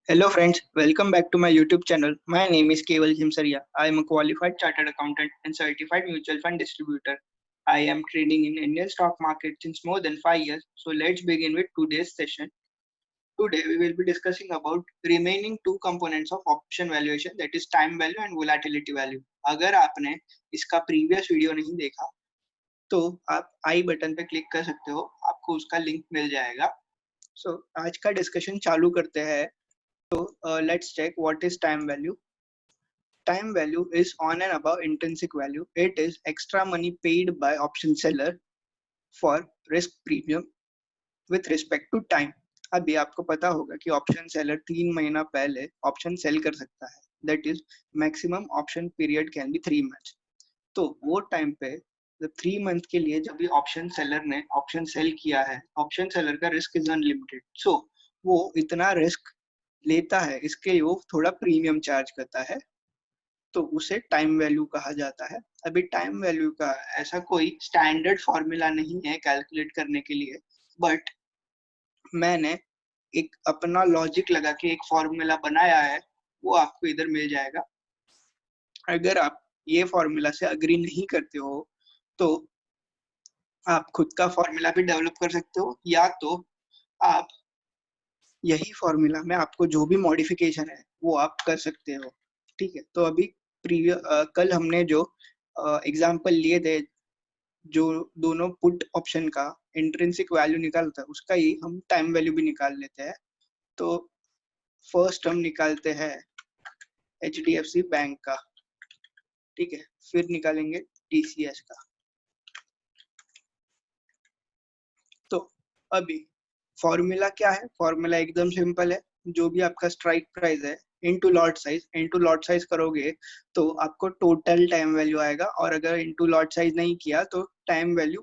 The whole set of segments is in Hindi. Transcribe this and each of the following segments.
Hello friends, welcome back to my YouTube channel. My name is Keval Jimsaria. I am a qualified chartered accountant and certified mutual fund distributor. I am trading in Indian stock market since more than 5 years. So let's begin with today's session. Today we will be discussing about remaining two components of option valuation, that is time value and volatility value. अगर आपने इसका previous video नहीं देखा तो आप आई बटन पे क्लिक कर सकते हो, आपको उसका लिंक मिल जाएगा. So आज का डिस्कशन चालू करते हैं. Let's check what is time value. Time value is on and above intrinsic value. It is extra money paid by option seller for risk premium with respect to time. अभी आपको पता होगा कि ऑप्शन सेलर 3 महीना पहले ऑप्शन सेल कर सकता है. That is maximum option period can be 3 months. तो वो टाइम पे 3 मंथ के लिए जब भी ऑप्शन सेलर ने ऑप्शन सेल किया है, ऑप्शन सेलर का रिस्क इज अनलिमिटेड. सो वो इतना रिस्क लेता है, इसके लिए वो थोड़ा प्रीमियम चार्ज करता है, तो उसे टाइम वैल्यू कहा जाता है. अभी टाइम वैल्यू का ऐसा कोई स्टैंडर्ड फॉर्मूला नहीं है कैलकुलेट करने के लिए, बट मैंने एक अपना लॉजिक लगा के एक फॉर्मूला बनाया है, वो आपको इधर मिल जाएगा. अगर आप ये फॉर्मूला से अग्री नहीं करते हो तो आप खुद का फॉर्मूला भी डेवलप कर सकते हो, या तो आप यही फॉर्मूला में आपको जो भी मॉडिफिकेशन है वो आप कर सकते हो. ठीक है, तो अभी कल हमने जो एग्जांपल लिए थे, जो दोनों पुट ऑप्शन का इंट्रिंसिक वैल्यू निकाला था, उसका ही हम टाइम वैल्यू भी निकाल लेते हैं. तो फर्स्ट हम निकालते हैं एचडीएफसी बैंक का. ठीक है, फिर निकालेंगे टीसीएस का. तो अभी फॉर्मूला क्या है? फॉर्मूला एकदम सिंपल है. जो भी आपका स्ट्राइक प्राइस है इनटू लॉट साइज करोगे तो आपको टोटल टाइम वैल्यू आएगा, और अगर इनटू लॉट साइज नहीं किया तो टाइम वैल्यू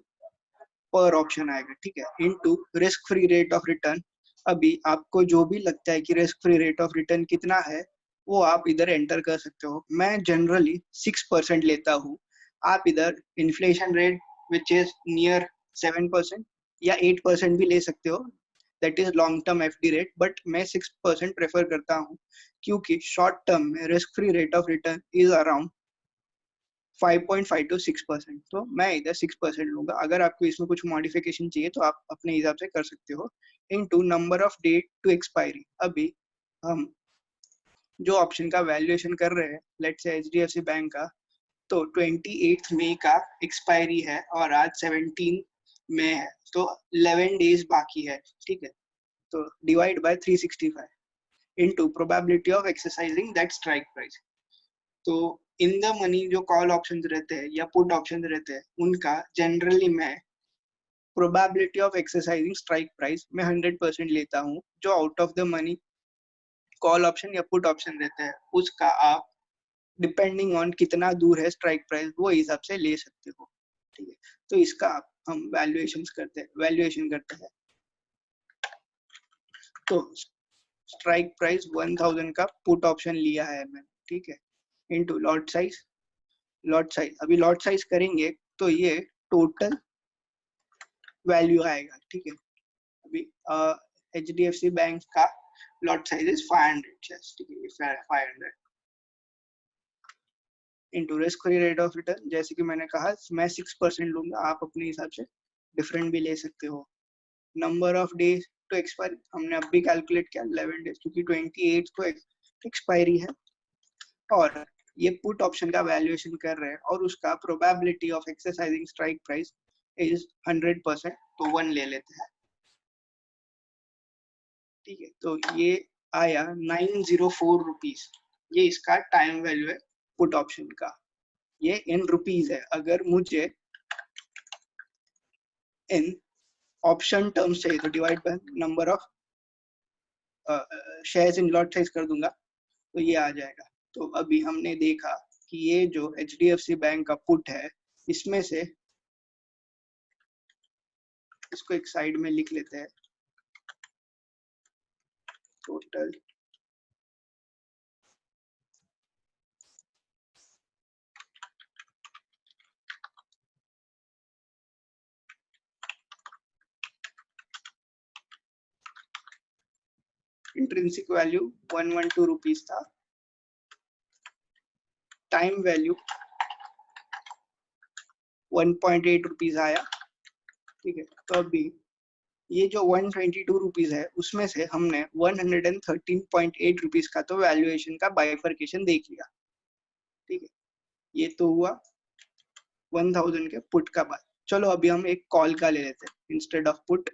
पर ऑप्शन आएगा. ठीक है, into risk free rate of return. अभी आपको जो भी लगता है कि risk free rate of return कितना है वो आप इधर एंटर कर सकते हो. मैं जनरली 6% लेता हूँ. आप इधर inflation rate which is near 7% या 8% भी ले सकते हो, that is long term FD rate, but मैं 6% प्रेफर करता हूँ क्योंकि शॉर्ट टर्म में risk free rate of return is around 5.5 to 6%. तो मैं इधर 6% लूंगा. अगर आपको इसमें कुछ मॉडिफिकेशन चाहिए तो आप अपने हिसाब से कर सकते हो. Into number of date to expiry. अभी हम जो ऑप्शन का वैल्यूएशन कर रहे हैं, लेट्स से एचडीएफसी बैंक का, तो 28 मई का एक्सपायरी है और आज 17 मई है, तो 11 डेज बाकी है. ठीक है, तो divide by 365 into probability of exercising that strike price. तो इन द मनी जो कॉल ऑप्शंस रहते हैं या पुट ऑप्शंस रहते हैं, उनका जनरली मैं probability of exercising strike price में 100% लेता हूँ. जो out of the money call option या पुट ऑप्शन रहते हैं उसका आप डिपेंडिंग ऑन कितना दूर है स्ट्राइक प्राइस वो हिसाब से ले सकते हो. ठीक है, तो इसका हम वैल्यूएशन करते हैं. तो स्ट्राइक प्राइस 1000 का पुट ऑप्शन लिया है मैंने. ठीक है, इनटू लॉट साइज. अभी लॉट साइज करेंगे तो ये टोटल वैल्यू आएगा. ठीक है, अभी एचडीएफसी बैंक का लॉट साइज इज 500 शेयर्स. ठीक है, 500 into risk free rate of return. जैसे कि मैंने कहा मैं 6% लूंगा, आप अपने हिसाब से डिफरेंट भी ले सकते हो. Number of days to expiry हमने अब भी कैलकुलेट किया 11 डेज, क्योंकि 28 को एक्सपायरी है और ये पुट ऑप्शन का वैल्यूएशन कर रहे हैं और उसका probability of exercising strike price is 100%, तो 1 ले लेते हैं. ठीक है, तो ये आया 904 रुपीज. ये इसका टाइम वैल्यू है पुट ऑप्शन का. ये इन रुपीज है. अगर मुझे इन ऑप्शन टर्म्स चाहिए तो divide by number of shares in lot size कर दूंगा तो ये आ जाएगा. तो अभी हमने देखा कि ये जो एचडीएफसी बैंक का पुट है, इसमें से इसको एक साइड में लिख लेते हैं. टोटल इंट्रिंसिक वैल्यू 112 रुपीज था, टाइम वैल्यू 1.8 रुपीज आया, ठीक है। तो अभी ये जो 122 रुपीज है उसमें से हमने 113.8 रुपीज का तो वैल्यूएशन का बाइफर्केशन देख लिया, ठीक है। ये तो हुआ 1000 के पुट का बात। चलो अभी हम एक कॉल का ले लेते हैं इंस्टेड ऑफ पुट।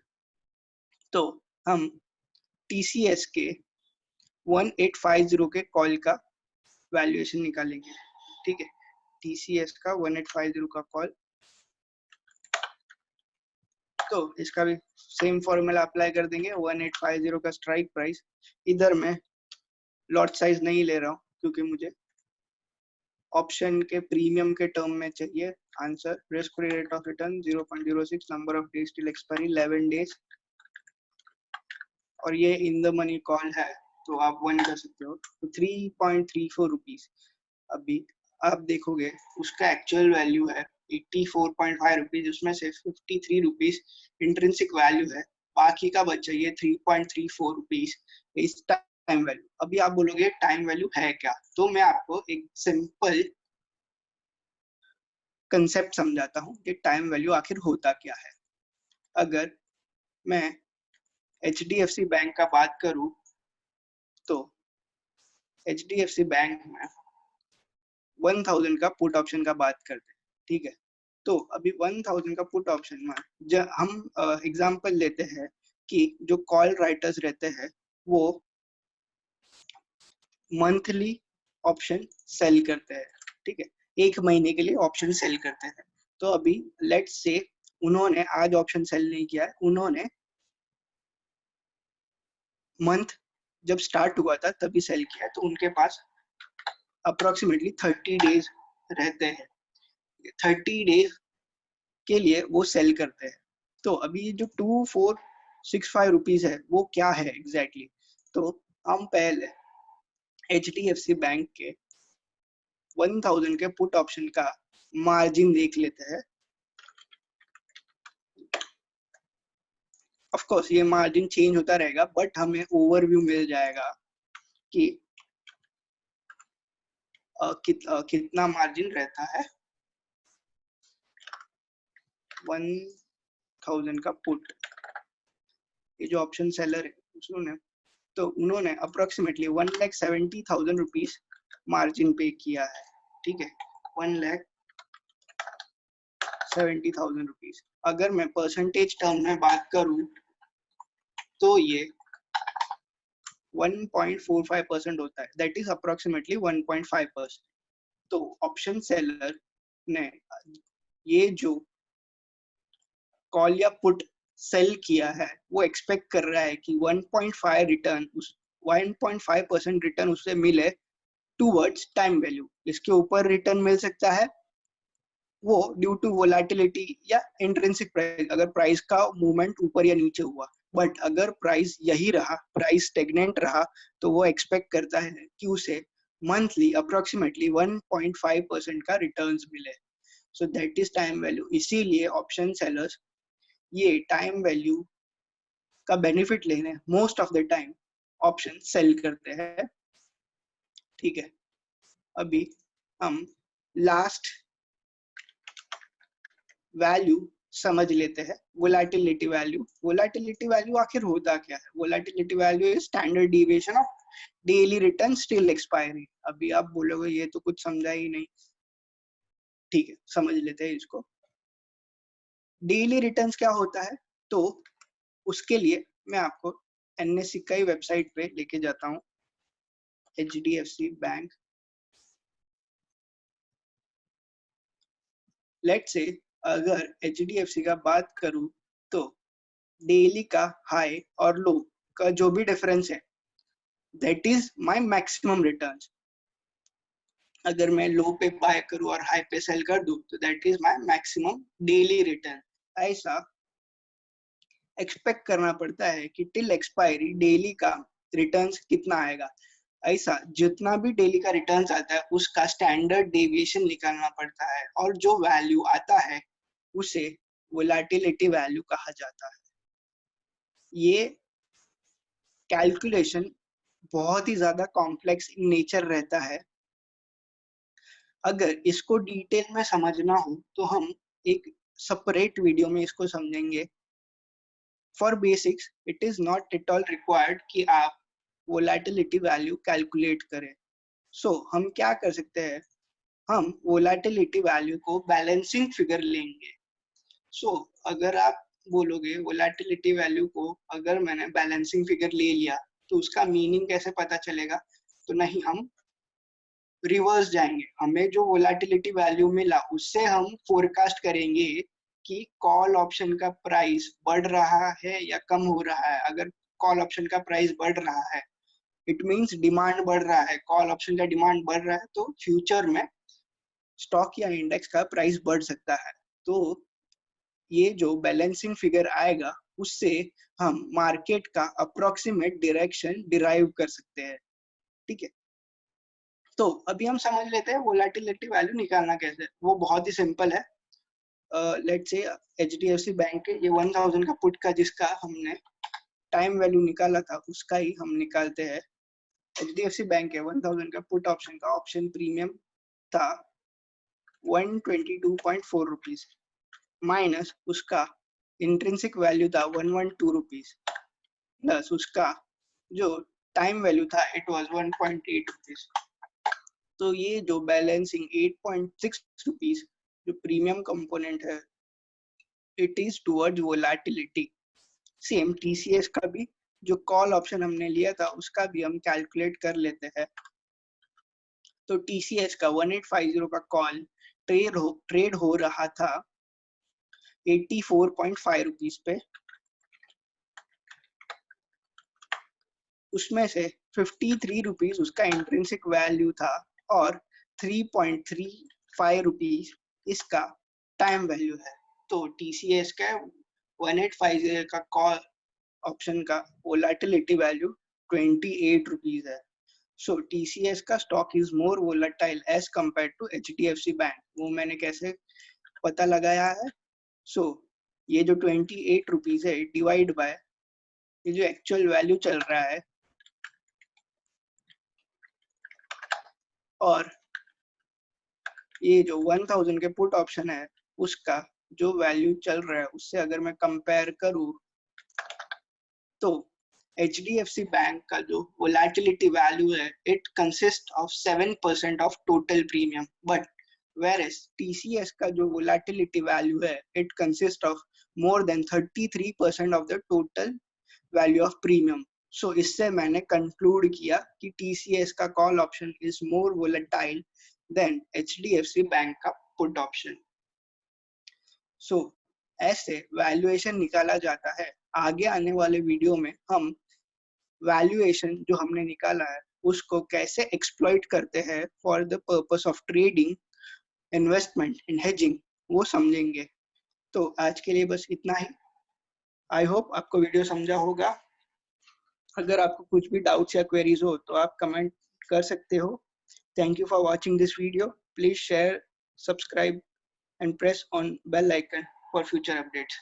तो हम TCS के 1850 के कॉल का वैल्यूएशन निकालेंगे, ठीक है। TCS का 1850 का कॉल, तो इसका भी सेम फॉर्मूला अप्लाई कर देंगे। 1850 का स्ट्राइक प्राइस, इधर मैं लॉट साइज नहीं ले रहा हूँ क्योंकि मुझे ऑप्शन के प्रीमियम के टर्म में चाहिए answer. Risk free rate of return 0.06, number of days till expiry 11 days, और ये इन द मनी कॉल है तो आप वन कर सकते हो। तो 3.34 रुपीज। अभी आप देखोगे उसका एक्चुअल वैल्यू है 84.5 रुपीज, उसमें से 53 रुपीज इंट्रिंसिक वैल्यू है, बाकी का बचा ये 3.34 रुपीज इस टाइम वैल्यू। अभी आप बोलोगे टाइम वैल्यू है क्या, तो मैं आपको एक सिंपल कंसेप्ट समझाता हूँ कि टाइम वैल्यू आखिर होता क्या है। अगर मैं HDFC बैंक का बात करूं तो HDFC बैंक में 1000 का पुट ऑप्शन का बात करते हैं, ठीक है। तो अभी 1000 का पुट ऑप्शन में जब हम एग्जांपल लेते हैं कि जो कॉल राइटर्स रहते हैं वो मंथली ऑप्शन सेल करते हैं, ठीक है, 1 महीने के लिए ऑप्शन सेल करते हैं। तो अभी लेट्स से उन्होंने आज ऑप्शन सेल नहीं किया है, उन्होंने मंथ जब स्टार्ट हुआ था तभी सेल किया, तो उनके पास अप्रोक्सीमेटली 30 डेज रहते हैं। 30 डेज के लिए वो सेल करते हैं। तो अभी जो 2465 रुपीज है वो क्या है एग्जैक्टली तो हम पहले HDFC बैंक के 1000 के पुट ऑप्शन का मार्जिन देख लेते हैं। ऑफ कोर्स ये मार्जिन चेंज होता रहेगा बट हमें ओवरव्यू मिल जाएगा कि कितना मार्जिन रहता है 1000 का पुट। ये जो ऑप्शन सेलर है उन्होंने अप्रोक्सीमेटली 1,70,000 रुपीज मार्जिन पे किया है, ठीक है, 1,70,000 रुपीज। अगर मैं परसेंटेज टर्म में बात करूं तो ये 1.45% होता है, दैट इज अप्रोक्सीमेटली 1.5%। तो ऑप्शन सेलर ने ये जो कॉल या पुट सेल किया है वो एक्सपेक्ट कर रहा है कि 1.5 रिटर्न 1.5% रिटर्न उससे मिले टूवर्ड्स टाइम वैल्यू। इसके ऊपर रिटर्न मिल सकता है वो ड्यू टू वोलेटिलिटी या इंट्रिंसिक प्राइस, अगर प्राइस का मूवमेंट ऊपर या नीचे हुआ। बट अगर प्राइस यही रहा, प्राइस स्टेगनेंट रहा, तो वो एक्सपेक्ट करता है कि उसे मंथली अप्रोक्सीमेटली 1.5% का रिटर्न्स मिले। So that is time value. इसीलिए ऑप्शन सेलर्स ये टाइम वैल्यू का बेनिफिट लेने most of the time option sell करते हैं, ठीक है। अभी हम लास्ट वैल्यू समझ लेते हैं, वोलेटिलिटी वैल्यू। वोलेटिलिटी वैल्यू आखिर होता क्या है? Volatility value is standard deviation of daily return till expiry. अभी आप बोलोगे ये तो कुछ समझा ही नहीं, ठीक है, समझ लेते हैं इसको। डेली रिटर्न्स क्या होता है, तो उसके लिए मैं आपको NSE का ही वेबसाइट पे लेके जाता हूँ, HDFC बैंक। लेट्स से अगर HDFC का बात करूं तो डेली का हाई और लो का जो भी डिफरेंस है that is my maximum returns. अगर मैं लो पे बाय करूं और हाई पे सेल कर दूं तो that is my maximum daily return. ऐसा एक्सपेक्ट करना पड़ता है कि टिल एक्सपायरी डेली का रिटर्न्स कितना आएगा। ऐसा जितना भी डेली का रिटर्न्स आता है उसका स्टैंडर्ड डेविएशन निकालना पड़ता है, और जो वैल्यू आता है उसे वोलेटिलिटी वैल्यू कहा जाता है। ये कैलकुलेशन बहुत ही ज्यादा कॉम्प्लेक्स इन नेचर रहता है। अगर इसको डिटेल में समझना हो तो हम एक सेपरेट वीडियो में इसको समझेंगे। For basics it is not at all required कि आप वोलेटिलिटी वैल्यू कैलकुलेट करें। सो हम क्या कर सकते हैं, हम वोलेटिलिटी वैल्यू को बैलेंसिंग फिगर लेंगे। सो अगर आप बोलोगे वोलेटिलिटी वैल्यू को अगर मैंने बैलेंसिंग फिगर ले लिया तो उसका मीनिंग कैसे पता चलेगा, तो नहीं, हम रिवर्स जाएंगे। हमें जो वोलेटिलिटी वैल्यू मिला उससे हम फोरकास्ट करेंगे कि कॉल ऑप्शन का प्राइस बढ़ रहा है या कम हो रहा है। अगर कॉल ऑप्शन का प्राइस बढ़ रहा है इट मींस डिमांड बढ़ रहा है, कॉल ऑप्शन का डिमांड बढ़ रहा है, तो फ्यूचर में स्टॉक या इंडेक्स का प्राइस बढ़ सकता है। तो ये जो बैलेंसिंग फिगर आएगा उससे हम मार्केट का अप्रोक्सीमेट डायरेक्शन डिराइव कर सकते हैं। ठीक है, तो अभी हम समझ लेते हैं वोलेटिलिटी वैल्यू निकालना कैसे। वो बहुत ही सिंपल है। लेट्स से एचडीएफसी बैंक के ये 1000 का पुट का जिसका हमने टाइम वैल्यू निकाला था उसका ही हम निकालते हैं। एचडीएफसी बैंक के 1000 का पुट ऑप्शन का ऑप्शन प्रीमियम था 122.4 रुपीज माइनस उसका इंट्रिंसिक वैल्यू था 112 रुपीज प्लस उसका जो टाइम वैल्यू था इट वाज 1.8 रुपीज। तो ये जो बैलेंसिंग 8.6 रुपीज जो प्रीमियम कंपोनेंट है it is towards volatility. Same TCS का भी जो कॉल ऑप्शन हमने लिया था उसका भी हम कैलकुलेट कर लेते हैं। तो टीसीएस का 1850 का कॉल ट्रेड हो रहा था 84.5 रुपीज पे। उसमें से 53 रुपीज उसका इंट्रिंसिक वैल्यू था और 3.35 रुपीज इसका टाइम वैल्यू है। तो टीसीएस का 1850 का कॉल ऑप्शन का वोलेटिलिटी वैल्यू 28 रुपीज है। सो टीसीएस का stock is more volatile as compare to HDFC bank. वो मैंने कैसे पता लगाया है, सो ये जो 28 रुपीज है डिवाइड बाय ये जो एक्चुअल वैल्यू चल रहा है और ये जो 1000 के पुट ऑप्शन है उसका जो वैल्यू चल रहा है उससे अगर मैं कंपेयर करूं तो HDFC बैंक का जो वोलेटिलिटी वैल्यू है it consist of 7% of total premium, but whereas TCS का जो वोलेटिलिटी वैल्यू है it consist of more than 33% of the total value of premium. So इससे मैंने कंक्लूड किया कि TCS का call option is more volatile than HDFC bank का पुट ऑप्शन। सो ऐसे वैल्यूएशन निकाला जाता है। आगे आने वाले वीडियो में हम वैल्यूएशन जो हमने निकाला है उसको कैसे एक्सप्लॉइट करते हैं for the purpose of trading, investment in hedging, वो समझेंगे। तो आज के लिए बस इतना ही। आई होप आपको वीडियो समझा होगा। अगर आपको कुछ भी डाउट्स या क्वेरीज हो तो आप कमेंट कर सकते हो। Thank you for watching this video. Please share, subscribe and press on bell icon for future updates.